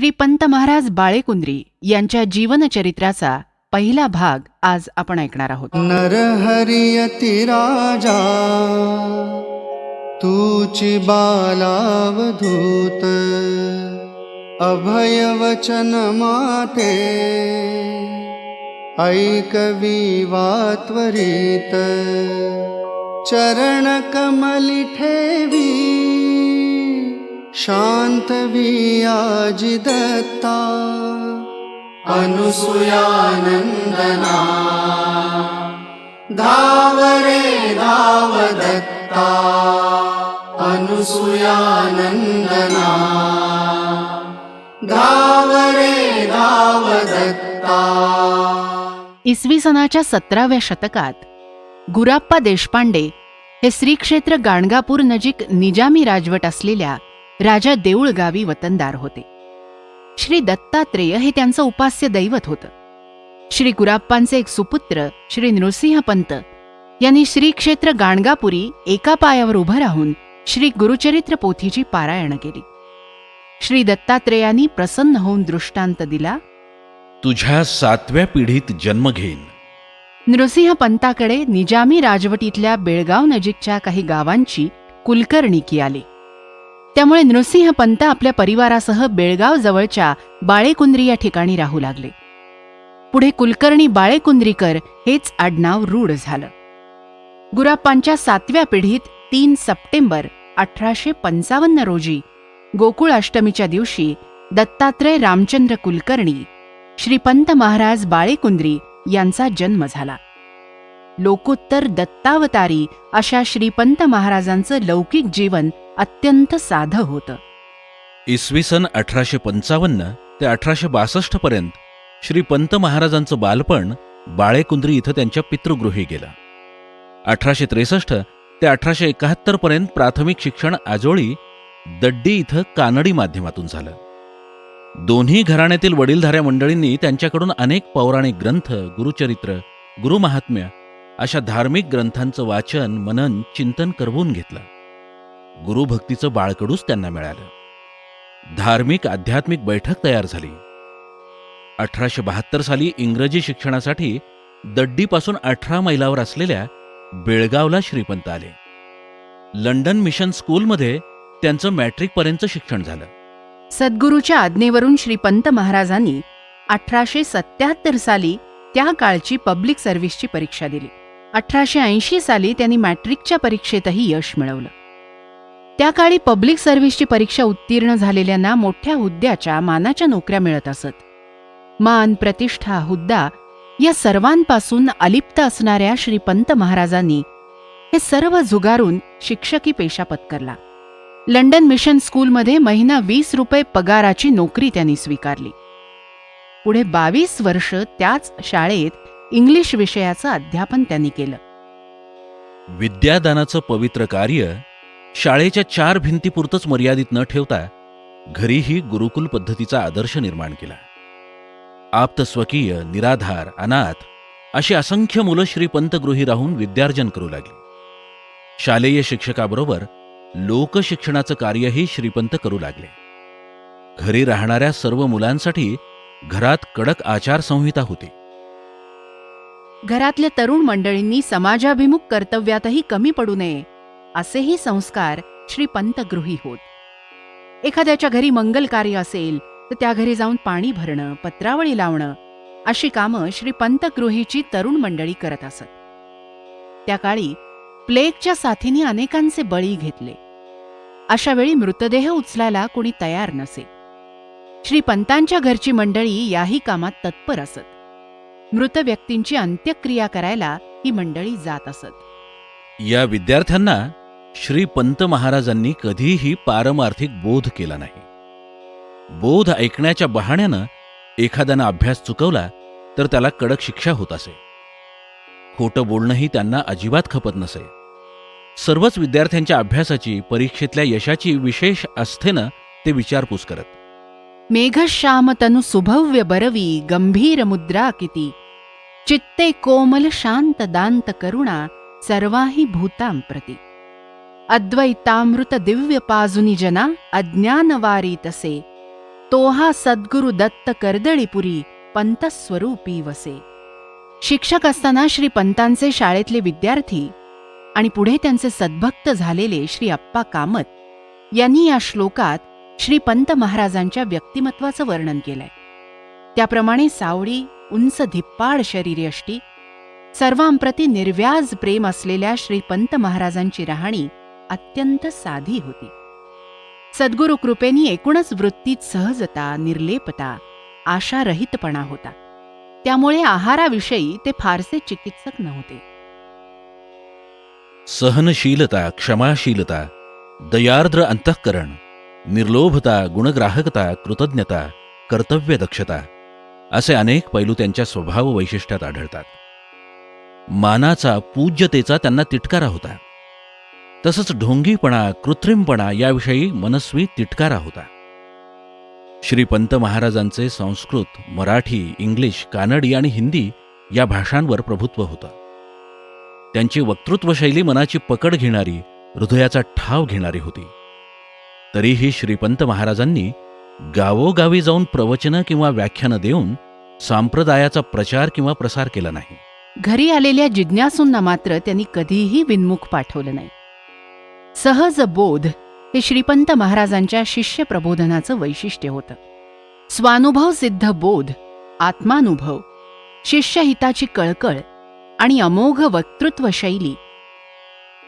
श्रीपंत महाराज बाळेकुंद्री यांच्या जीवनचरित्राचा पहिला भाग आज आपण ऐकणार आहोत. नरहरियती राजा तूची बालावधूत, अभयवचन माते ऐकविवा त्वरित. चरण कमली ठेवी शांत वियाजी दत्ता. अनुसूयानंदना धाव रे धाव दत्ता. अनुसूयानंदना धाव रे धाव दत्ता. इसवी सनाच्या 17व्या शतकात गुराप्पा देशपांडे हे श्री क्षेत्र गाणगापूर नजीक निजामी राजवट असलेल्या राजा देऊळ गावी वतनदार होते. श्री दत्तात्रेय हे त्यांचं उपास्य दैवत होतं. श्री गुराप्पांचे एक सुपुत्र श्री नृसिंहपंत यांनी श्री क्षेत्र गाणगापुरी एका पायावर उभं राहून श्री गुरुचरित्र पोथीची पारायण केली. श्री दत्तात्रेयांनी प्रसन्न होऊन दृष्टांत दिला. तुझ्या 7व्या पिढीत जन्म घेईन. नृसिंहपंताकडे निजामी राजवटीतल्या बेळगाव नजीकच्या काही गावांची कुलकर्णिकी आली. त्यामुळे नृसिंहपंत आपल्या परिवारासह बेळगाव जवळच्या बाळेकुंद्री या ठिकाणी राहू लागले. पुढे कुलकर्णी बाळेकुंद्रीकर हेच आडनाव रूढ झालं. गुराप्पांच्या 7व्या पिढीत 3 सप्टेंबर 1855 रोजी गोकुळाष्टमीच्या दिवशी दत्तात्रय रामचंद्र कुलकर्णी श्रीपंत महाराज बाळेकुंद्री यांचा जन्म झाला. लोकोत्तर दत्तावतारी अशा श्रीपंत महाराजांचं लौकिक जीवन अत्यंत साधं होतं. इसवी सन 1855 ते 1862 पर्यंत श्रीपंत महाराजांचं बालपण बाळेकुंद्री इथं त्यांच्या पितृगृही गेलं. 1863 ते 1871 पर्यंत प्राथमिक शिक्षण आजोळी दड्डी इथं कानडी माध्यमातून झालं. दोन्ही घराण्यातील वडीलधाऱ्या मंडळींनी त्यांच्याकडून अनेक पौराणिक ग्रंथ, गुरुचरित्र, गुरुमहात्म्य अशा धार्मिक ग्रंथांचं वाचन, मनन, चिंतन करवून घेतलं. गुरुभक्तीचं बाळकडूच त्यांना मिळालं. धार्मिक आध्यात्मिक बैठक तयार झाली. 1872 साली इंग्रजी शिक्षणासाठी दड्डीपासून 18 मैलावर असलेल्या बेळगावला श्रीपंत आले. लंडन मिशन स्कूलमध्ये त्यांचं मॅट्रिकपर्यंतचं शिक्षण झालं. सद्गुरूच्या आज्ञेवरून श्रीपंत महाराजांनी 1877 साली त्या काळची पब्लिक सर्व्हिसची परीक्षा दिली. 1880 साली त्यांनी मॅट्रिकच्या परीक्षेतही यश मिळवलं. त्या काळी पब्लिक सर्व्हिसची परीक्षा उत्तीर्ण झालेल्यांना मोठ्या हुद्द्याच्या, मानाच्या नोकऱ्या मिळत असत. मान, प्रतिष्ठा, हुद्दा या सर्वांपासून अलिप्त असणाऱ्या श्रीपंत महाराजांनी हे सर्व झुगारून शिक्षकी पेशा पत्करला. लंडन मिशन स्कूलमध्ये महिना 20 रुपये पगाराची नोकरी त्यांनी स्वीकारली. पुढे 22 वर्ष त्याच शाळेत इंग्लिश विषयाचं अध्यापन त्यांनी केलं. विद्यादानाचं पवित्र कार्य शाळेच्या 4 भिंतीपुरतंच मर्यादित न ठेवता घरीही गुरुकुल पद्धतीचा आदर्श निर्माण केला. आप्तस्वकीय, निराधार, अनाथ अशी असंख्य मुलं श्रीपंतगृही राहून विद्यार्जन करू लागली. शालेय शिक्षकाबरोबर लोकशिक्षणाचं कार्यही श्रीपंत करू लागले. घरी राहणाऱ्या सर्व मुलांसाठी घरात कडक आचारसंहिता होती. घरातल्या तरुण मंडळींनी समाजाभिमुख कर्तव्यातही कमी पडू नये असेही संस्कार श्रीपंतगृही होत. एखाद्याच्या घरी मंगल कार्य असेल तर त्या घरी जाऊन पाणी भरणं, पत्रावळी लावणं अशी कामं श्रीपंतगृहीची तरुण मंडळी करत असत. त्या काळी प्लेगच्या साथीने अनेकांचे बळी घेतले. अशा वेळी मृतदेह उचलायला कोणी तयार नसे. श्रीपंतांच्या घरची मंडळी याही कामात तत्पर असत. मृत व्यक्तींची अंत्यक्रिया करायला ही मंडळी जात असत. या विद्यार्थ्यांना श्रीपंत महाराजांनी कधीही पारमार्थिक बोध केला नाही. बोध ऐकण्याच्या बहाण्यानं एखाद्यानं अभ्यास चुकवला तर त्याला कडक शिक्षा होत असे. खोटं बोलणंही त्यांना अजिबात खपत नसे. सर्वच विद्यार्थ्यांच्या अभ्यासाची, परीक्षेतल्या यशाची विशेष आस्थेनं ते विचारपूस करत. मेघश्याम तनु सुभव्य बरवी गंभीर मुद्रा किती, चित्ते कोमल शांत दांत करुणा सर्वाही भूतां प्रति. अद्वैतामृत दिव्य पाजुनी जना अज्ञानवारी तसे, तो हा सद्गुरु दत्त कर्दळीपुरी पंत स्वरूपी वसे. शिक्षक असताना श्री पंतांचे शाळेतले विद्यार्थी आणि पुढे त्यांचे सद्भक्त झालेले श्री अप्पा कामत यांनी या श्लोकात श्री पंत महाराजांच्या व्यक्तिमत्वाचं वर्णन केलंय. त्याप्रमाणे सावळी, उंच धिप्पाड शरीरयष्टी, सर्वांप्रती निर्व्याज प्रेम असलेल्या श्री पंत महाराजांची राहणी अत्यंत साधी होती. सद्गुरु कृपेनी एकूणच वृत्तीत सहजता, निर्लेपता, आशारहितपणा होता. त्यामुळे आहाराविषयी ते फारसे चिकित्सक नव्हते. सहनशीलता, क्षमाशीलता, दयार्द्र अंतःकरण, निर्लोभता, गुणग्राहकता, कृतज्ञता, कर्तव्यदक्षता असे अनेक पैलू त्यांच्या स्वभाव वैशिष्ट्यात आढळतात. मानाचा, पूज्यतेचा त्यांना तिटकारा होता. तसंच ढोंगीपणा, कृत्रिमपणा याविषयी मनस्वी तिटकारा होता. श्री पंत महाराजांचे संस्कृत, मराठी, इंग्लिश, कानडी आणि हिंदी या भाषांवर प्रभुत्व होतं. त्यांची वक्तृत्वशैली मनाची पकड घेणारी, हृदयाचा ठाव घेणारी होती. तरीही श्रीपंत महाराजांनी गावोगावी जाऊन प्रवचनं किंवा व्याख्यानं देऊन संप्रदायाचा प्रचार किंवा प्रसार केला नाही. घरी आलेल्या जिज्ञासूंना मात्र त्यांनी कधीही विनमुख पाठवलं नाही. सहज बोध हे श्रीपंत महाराजांच्या शिष्य प्रबोधनाचं वैशिष्ट्य होतं. स्वानुभव सिद्ध बोध, आत्मानुभव, शिष्यहिताची कळकळ आणि अमोघ वक्तृत्व शैली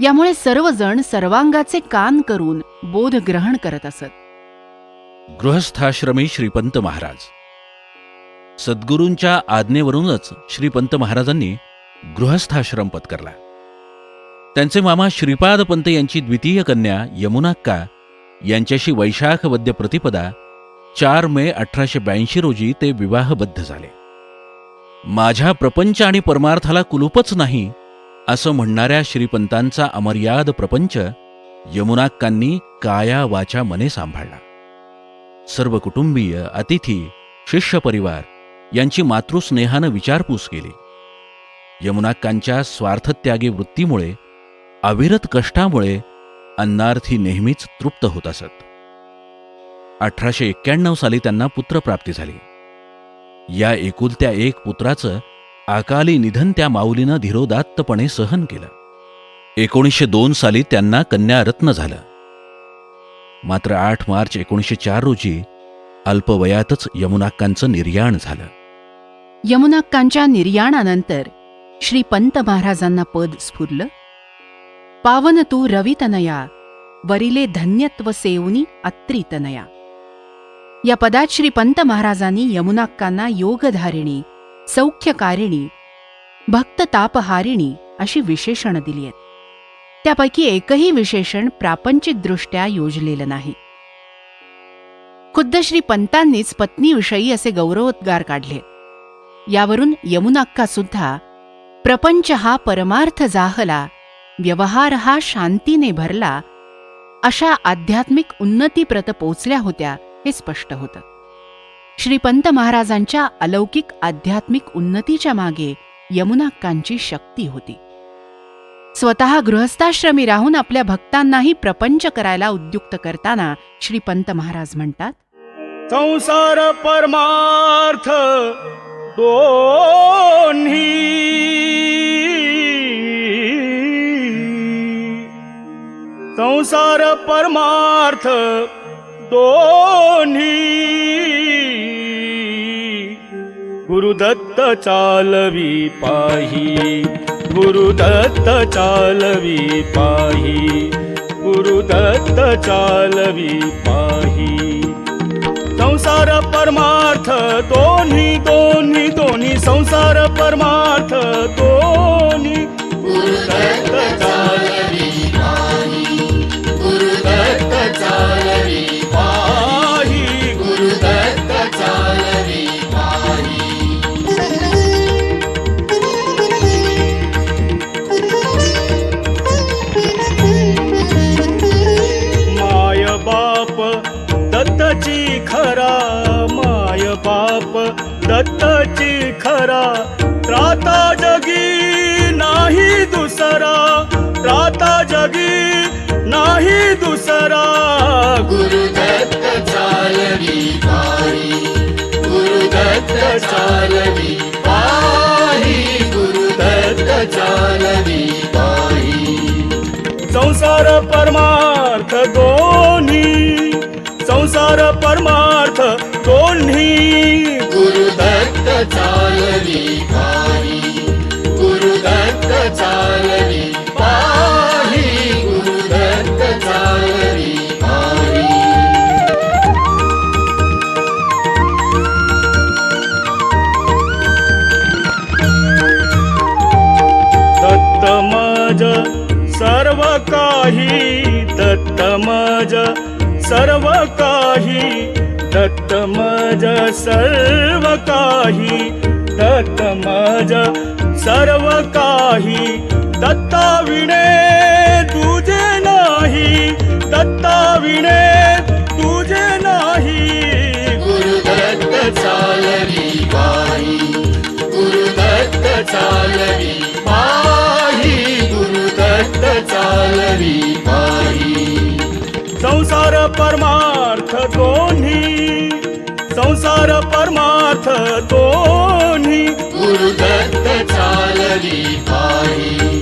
यामुळे सर्वजण सर्वांगाचे कान करून बोध ग्रहण करत असत. गृहस्थाश्रमी श्रीपंत महाराज. सद्गुरूंच्या आज्ञेवरूनच श्रीपंत महाराजांनी गृहस्थाश्रम पत्करला. त्यांचे मामा श्रीपादपंत यांची द्वितीय कन्या यमुनाक्का यांच्याशी वैशाख वद्य प्रतिपदा 4 मे 1882 रोजी ते विवाहबद्ध झाले. माझ्या प्रपंच आणि परमार्थाला कुलूपच नाही असं म्हणणाऱ्या श्रीपंतांचा अमर्याद प्रपंच यमुनाक्कांनी काया वाचा मने सांभाळला. सर्व कुटुंबीय, अतिथी, शिष्य परिवार यांची मातृस्नेहानं विचारपूस केली. यमुनाक्कांच्या स्वार्थत्यागी वृत्तीमुळे, अविरत कष्टामुळे अन्नार्थी नेहमीच तृप्त होत असत. 1891 साली त्यांना पुत्रप्राप्ती झाली. या एकुलत्या एक पुत्राचं अकाली निधन त्या माऊलीनं धीरोदात्तपणे सहन केलं. 1902 साली त्यांना कन्यारत्न झालं. मात्र 8 मार्च 1904 रोजी अल्पवयातच यमुनाक्कांचं निर्याण झालं. यमुनाक्कांच्या निर्याणानंतर श्रीपंत महाराजांना पद स्फुरलं. पावन तू रवितनया, वरिले धन्यत्व सेवनी अत्रितनया. या पदात श्रीपंत महाराजांनी यमुनाक्कांना योगधारिणी, सौख्यकारिणी, भक्ततापहारिणी अशी विशेषणं दिली आहेत. त्यापैकी एकही विशेषण प्रापंचिकदृष्ट्या योजलेलं नाही. खुद्द श्रीपंतांनीच पत्नीविषयी असे गौरवोद्गार काढले. यावरून यमुनाक्का सुद्धा प्रपंच हा परमार्थ जाहला, व्यवहार हा शांतीने भरला अशा आध्यात्मिक उन्नतीप्रत पोचल्या होत्या हे स्पष्ट होतं. श्रीपंत महाराजांच्या अलौकिक आध्यात्मिक उन्नतीच्या मागे यमुनाक्कांची शक्ती होती. स्वतः गृहस्थाश्रमी राहून आपल्या भक्तांनाही प्रपंच करायला उद्युक्त करताना श्रीपंत महाराज म्हणतात, संसार परमार्थ दोन्ही, संसार परमार्थ दोन्ही, गुरुदत्त चालवी पाही, गुरुदत्त चालवी पाही, गुरुदत्त चालवी पाही. संसार परमार्थ दोन्ही दोन्ही दोन्ही, संसार परमार्थ दोन्ही, गुरुदत्त चालवी पाही, गुरुदत्त चालवी पाही, गुरुदत्त चालवी पाही. माय बाप दत्तची खरा, माय बाप दत्तची खरा, त्राता जगी नाही दुसरा, त्राता जगी नाही नाही दुसरा. गुरुदत्त चालवी पायी, गुरुदत्त चालवी पायी, गुरुदत्त चालवी पायी. संसार परमार्थ दोन्ही, संसार परमार्थ दोन्ही. गुरुदत्त चालवी पायी, गुरुदत्त चालवी पायी, गुरुदत्त चालवी पायी. दत्त मज सर्व काही, दत्त मज सर्व काही, दत्त मज सर्व काही, दत्त मज सर्व काही. दत्ता विणे तुझे नाही, दत्ता विणे तुझे नाही. गुरुदत्त चालवी पायी, गुरुदत्त चालवी पायी, गुरुदत्त चालवी पायी. संसार परमार्थ दोन्ही, संसार परमार्थ दोन्ही. गुरुदत्त चालवी पायी,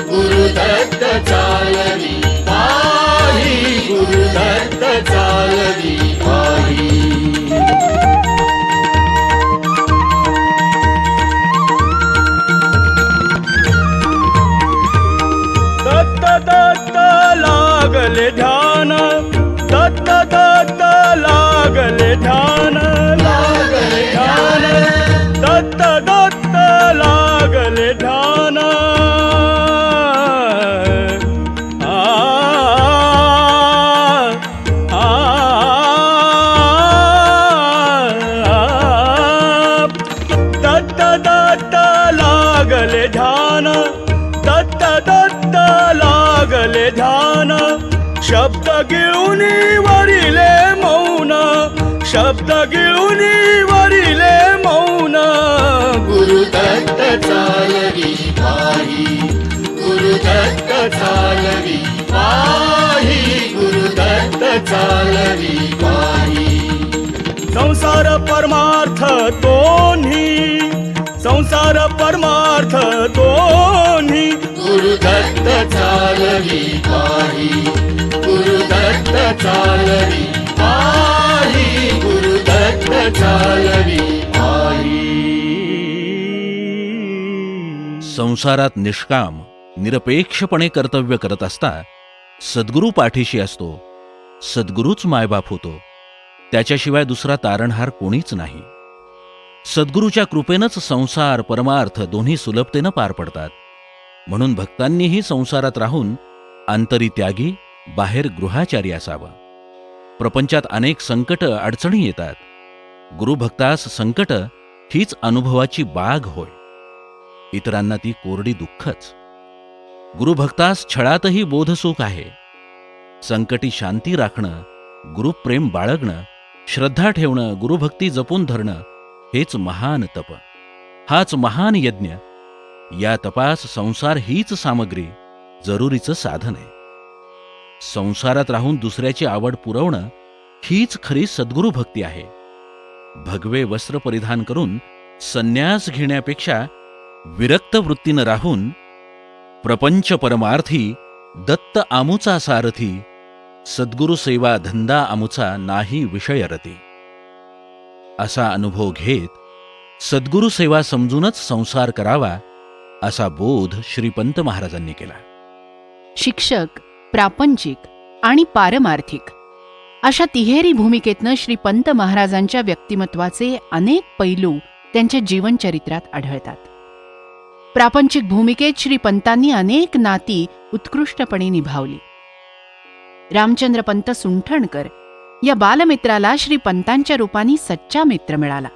गुरुदत्त चालवी पायी, गुरुदत्त चालवी पायी. दत्त दत्त लागले ध्यान, दत्त दत्त लागले ध्यान, लागले ध्यान. दत्त दत्त लागले ध्यान. आ, आ, आ. दत्त दत्त लागले ध्यान, दत्त दत्त लागले ध्यान. शब्द गिळूनी वरिले मौन, शब्द गिळूनी वरिले मौन. गुरुदत्त चालवी पायी, गुरुदत्त चालवी पायी, गुरुदत्त चालवी पायी. संसार परमार्थ दोन्ही, संसार परमार्थ दोन्ही. गुरुदत्त चालवी पायी, गुरुदत्त चालवी पायी, गुरुदत्त चालवी पायी. संसारात निष्काम निरपेक्षपणे कर्तव्य करत असता सद्गुरू पाठीशी असतो. सद्गुरूच मायबाप होतो. त्याच्याशिवाय दुसरा तारणहार कोणीच नाही. सद्गुरूच्या कृपेनंच संसार परमार्थ दोन्ही सुलभतेनं पार पडतात. म्हणून भक्तांनीही संसारात राहून आंतरी त्यागी, बाहेर गृहाचारी असावं. प्रपंचात अनेक संकट अडचणी येतात. गुरुभक्तास संकट हीच अनुभवाची बाग होय. इतरांना ती कोरडी दुःखच. गुरुभक्तास छळातही बोधसुख आहे. संकटी शांती राखणं, गुरुप्रेम बाळगणं, श्रद्धा ठेवणं, गुरुभक्ती जपून धरणं हेच महान तप. हाच महान यज्ञ. या तपास संसार हीच सामग्री, जरुरीचं साधन आहे. संसारात राहून दुसऱ्याची आवड पुरवणं हीच खरी सद्गुरू भक्ती आहे. भगवे वस्त्र परिधान करून संन्यास घेण्यापेक्षा विरक्त वृत्तीनं राहून प्रपंच परमार्थी दत्त आमुचा सारथी, सद्गुरू सेवा धंदा आमुचा नाही विषयरती. असा अनुभव घेत सद्गुरू सेवा समजूनच संसार करावा असा बोध श्रीपंत महाराजांनी केला. शिक्षक, प्रापंचिक आणि पारमार्थिक अशा तिहेरी भूमिकेतनं श्रीपंत महाराजांच्या व्यक्तिमत्वाचे अनेक पैलू त्यांच्या जीवनचरित्रात आढळतात. प्रापंचिक भूमिकेत श्रीपंतांनी अनेक नाती उत्कृष्टपणे निभावली. रामचंद्रपंत सुंठणकर या बालमित्राला श्रीपंतांच्या रूपाने सच्चा मित्र मिळाला.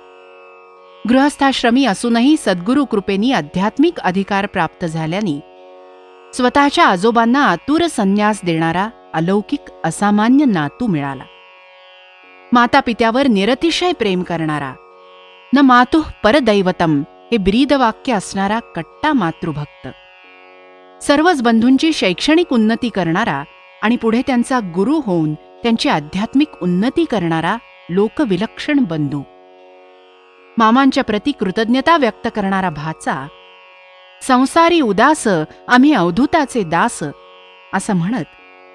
गृहस्थाश्रमी असूनही सद्गुरू कृपेनी आध्यात्मिक अधिकार प्राप्त झाल्याने स्वतःच्या आजोबांना आतुर संन्यास देणारा अलौकिक असामान्य नातू मिळाला. मातापित्यावर निरतिशय प्रेम करणारा, न मातुः परदैवतम हे ब्रीदवाक्य असणारा कट्टा मातृभक्त, सर्वच बंधूंची शैक्षणिक उन्नती करणारा आणि पुढे त्यांचा गुरु होऊन त्यांची आध्यात्मिक उन्नती करणारा लोकविलक्षण बंधू. मामांच्या प्रती कृतज्ञता व्यक्त करणारा भाचा, संसारी उदास आम्ही अवधूताचे दास असं म्हणत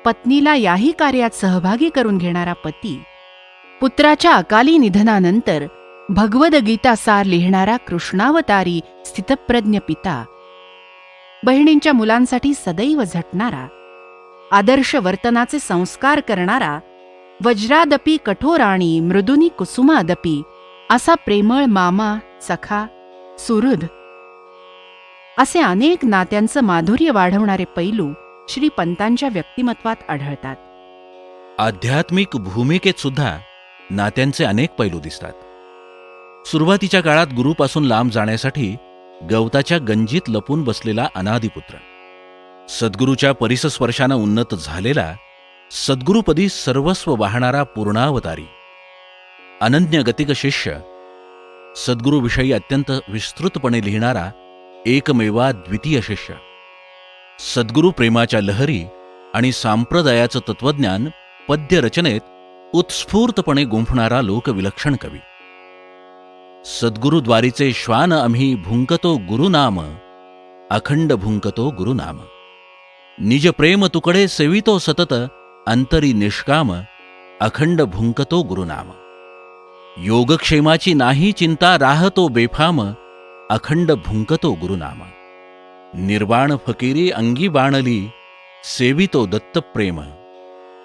पत्नीला याही कार्यात सहभागी करून घेणारा पती, पुत्राच्या अकाली निधनानंतर भगवद्गीता सार लिहिणारा कृष्णावतारी स्थितप्रज्ञ पिता, बहिणींच्या मुलांसाठी सदैव झटणारा, आदर्श वर्तनाचे संस्कार करणारा, वज्रादपी कठोराणी मृदुनी कुसुमादपी असा प्रेमळ मामा, सखा, सुहृद असे अनेक नात्यांचं माधुर्य वाढवणारे पैलू श्रीपंतांच्या व्यक्तिमत्वात आढळतात. आध्यात्मिक भूमिकेत सुद्धा नात्यांचे अनेक पैलू दिसतात. सुरुवातीच्या काळात गुरुपासून लांब जाण्यासाठी गवताच्या गंजीत लपून बसलेला अनादिपुत्र, सद्गुरूच्या परिसस्पर्शानं उन्नत झालेला, सद्गुरुपदी सर्वस्व वाहणारा पूर्णावतारी, अनन्यगतिक शिष्य, सद्गुरूविषयी अत्यंत विस्तृतपणे लिहिणारा एकमेवा द्वितीय शिष्य, सद्गुरू प्रेमाच्या लहरी आणि सांप्रदायाचं तत्वज्ञान पद्यरचनेत उत्स्फूर्तपणे गुंफणारा लोकविलक्षण कवी, सद्गुरुद्वारीचे श्वान आम्ही भुंकतो गुरुनाम, अखंड भुंकतो गुरुनाम, निज प्रेम तुकडे सेवितो सतत, अंतरी निष्काम, अखंड भुंकतो गुरुनाम, योगक्षेमाची नाही चिंता राहतो बेफाम, अखंड भुंकतो गुरुनाम, निर्वाण फकीरी अंगी बाणली, सेवितो दत्तप्रेम,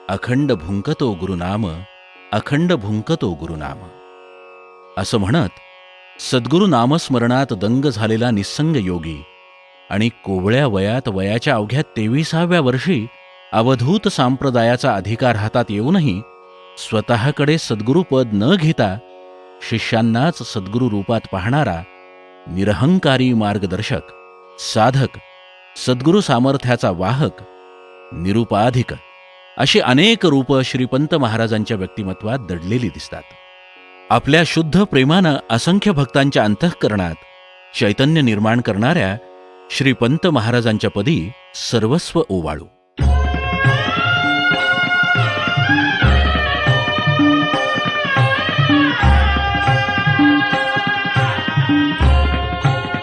अखंड भुंकतो गुरुनाम, अखंड भुंकतो गुरुनाम असं म्हणत सद्गुरु नामस्मरणात दंग झालेला निस्संग योगी आणि कोवळ्या वयात वयाच्या अवघ्या 23व्या वर्षी अवधूत सांप्रदायाचा अधिकार हातात येऊनही स्वतःकडे सद्गुरुपद न घेता शिष्यांनाच सद्गुरु रूपात पाहणारा निरहंकारी मार्गदर्शक, साधक, सद्गुरु सामर्थ्याचा वाहक, निरुपाधिक अशी अनेक रूपं श्रीपंत महाराजांच्या व्यक्तिमत्वात दडलेली दिसतात. आपल्या शुद्ध प्रेमानं असंख्य भक्तांच्या अंतःकरणात चैतन्य निर्माण करणाऱ्या श्रीपंत महाराजांच्या पदी सर्वस्व ओवाळू.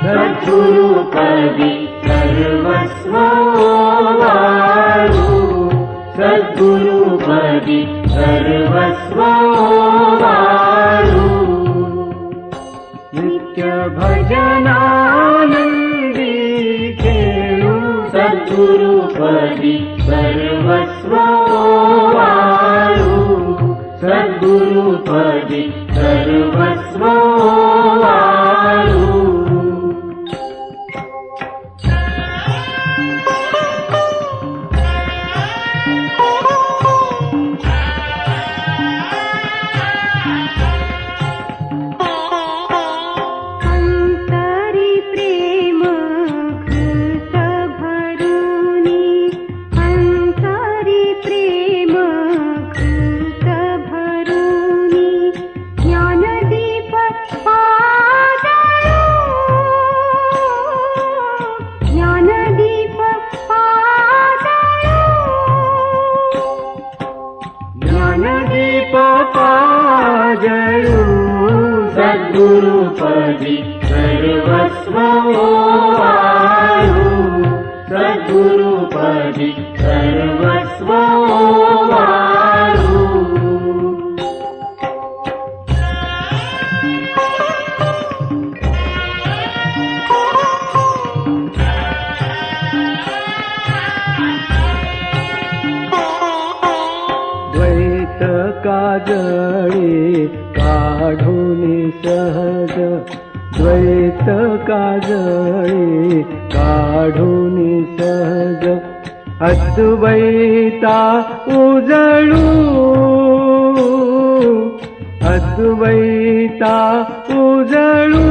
सद्गुरुपदी सर्वस्व ओवाळू, सद्गुरुपदी सर्वस्व ओवाळू, नित्य भजनानंदी खेळू, सद्गुरुपदी सर्वस्व ओवाळू, सद्गुरुपदी सर्वस्व ओवाळू. सद्गुरुपदी सर्वस्व ओवाळू, सद्गुरुपदी सर्वस्व ओवाळू. द्वैत काजळी काढूनि सहज, द्वैत काजळी काढूनि सहज, अद्वैता उजळू, अद्वैता उजळू,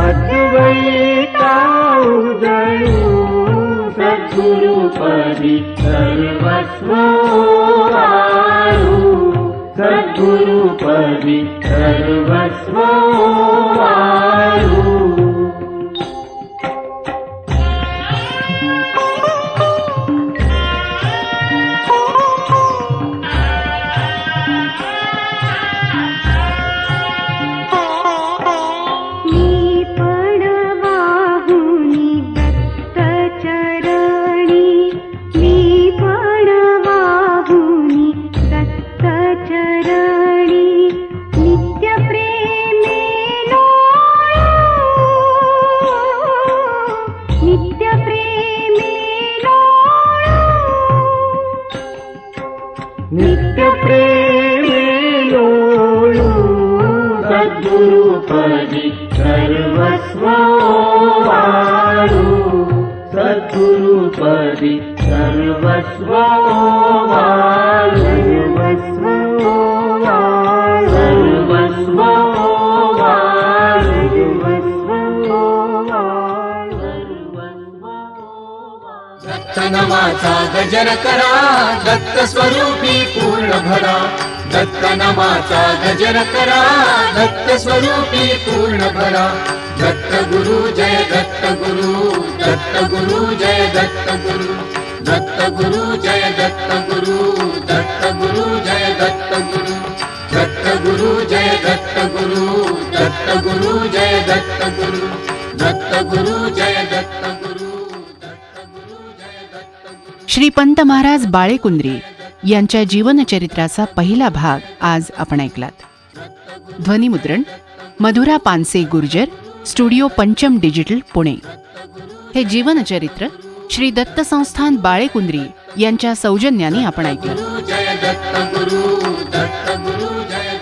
अद्वैता उजळू, सद्गुरुपदी सर्वस्व ओवाळू, सद्गुरुपदी सर्वस्व ओवाळू. चरणी नित्य प्रेमे लोळू नित्य प्रेमे लोळू नित्य प्रेमे लोळू सद्गुरुपदी सर्वस्व वाळू सद्गुरुपदी सर्वस्व वाळू सर्वस्व वाळू सर्वस्व वाळू सर्वस्व वाळू दत्त नामाचा गजर करा दत्त स्वरूपी पूर्ण भरा दत्त नामाचा गजर करा दत्त स्वरूपी पूर्ण भरा दत्त गुरु जय दत्त गुरु दत्त गुरु जय दत्त गुरु दत्त गुरु जय दत्त गुरु दत्त गुरु जय दत्त गुरु दत्त गुरु जय दत्त गुरु दत्त गुरु जय दत्त गुरु दत्त गुरु जय दत्त गुरु दत्त गुरु जय दत्त गुरु. श्रीपंत महाराज बाळेकुंद्री यांच्या जीवनचरित्राचा पहिला भाग आज आपण ऐकलात. ध्वनिमुद्रण मधुरा पानसे गुर्जर, स्टुडिओ पंचम डिजिटल, पुणे. हे जीवनचरित्र श्री दत्त संस्थान बाळेकुंद्री यांच्या सौजन्याने आपण ऐकलं. जय दत्त गुरु दत्त गुरु जय